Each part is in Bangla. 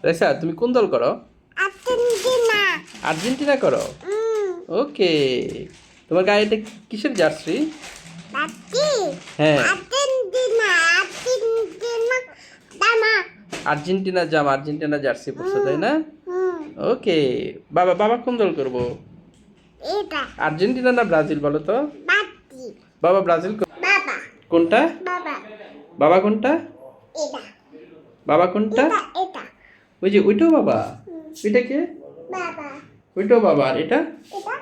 রাইসা তুমি কোন দল করো? আর্জেন্টিনা। আর্জেন্টিনা করো? ওকে। তোমার গায়ে এটা কিসের জার্সি? বাতি। হ্যাঁ, আর্জেন্টিনা, আর্জেন্টিনা জামা। আর্জেন্টিনা জামা, আর্জেন্টিনা জার্সি পরছো তাই না? হুম, ওকে। বাবা বাবা কোন দল করবো? এটা আর্জেন্টিনা না ব্রাজিল বলো তো? বাতি। বাবা ব্রাজিল বাবা, কোনটা? বাবা, বাবা কোনটা? এটা, বাবা কোনটা? এটা, এটা, ওই যে ওইটাও বাবা। এটা কে? বাবা, ওইটাও বাবা। আর এটা? এটা,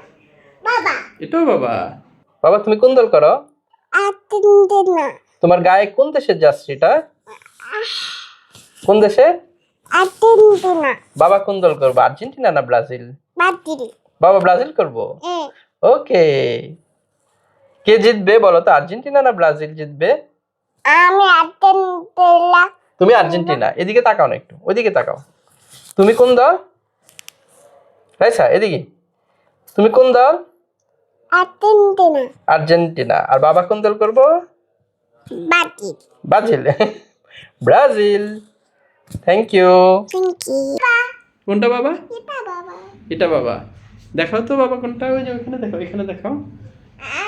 বাবা। এটাও বাবা। বাবা তুমি কোন দল করো? আর্জেন্টিনা, তোমার গায়ে কোন দেশের জার্সি এটা? কোন দেশে? আর্জেন্টিনা, বাবা কোন দল করবো, আর্জেন্টিনা না ব্রাজিল? বাতিল। বাবা ব্রাজিল করবো। ওকে। কে জিতবে বলো তো, আর্জেন্টিনা না ব্রাজিল জিতবে? আমি আর্জেন্টিনা। তুমি আর্জেন্টিনা। এদিকে তাকাও না, একটু ওইদিকে তাকাও। তুমি কোন দল? রাইসা এদিকে। তুমি কোন দল? Argentina, Argentina. আর বাবা কোন দল করবো? বাতিল। Brazil. Brazil. Thank you. Thank you. কোনটা বাবা? এটা বাবা। এটা বাবা। দেখাও তো বাবা কোনটা, ওই যে ওইখানে দেখাও, এখানে দেখাও।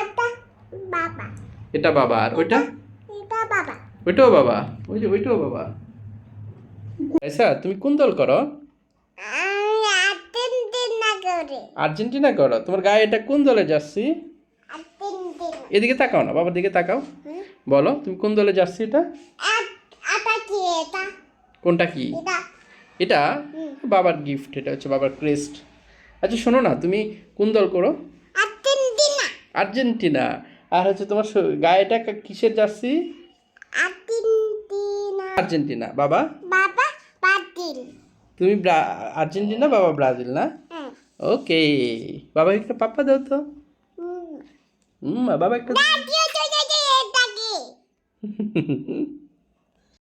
এটা বাবা। এটা বাবা। আর ওইটা? এটা বাবা। ওইটাও বাবা। ওই যে ওইটাও বাবা। আচ্ছা তুমি কোন দল করো? আমি আর্জেন্টিনা করে। আর্জেন্টিনা করো। তোমার গায়ে এটা কোন দলে জার্সি? আর্জেন্টিনা। এদিকে তাকাও না, বাবার দিকে তাকাও। বলো তুমি কোন দলে জার্সি এটা? এটা কি এটা? কোনটা কি? এটা এটা বাবার গিফট, এটা হচ্ছে বাবার ক্রেস্ট। আচ্ছা শোনো না, তুমি কোন দল করো? আর্জেন্টিনা। আর্জেন্টিনা। আর হচ্ছে তোমার গায়েটা কিসের জার্সি? আর্জেন্টিনা। আর্জেন্টিনা। বাবা? বাবা বাতিল। তুমি আর্জেন্টিনা, বাবা ব্রাজিল না? হুম। ওকে। বাবা একটা পাপ্পা দাও তো। হুম। বাবা একটা এটা কি?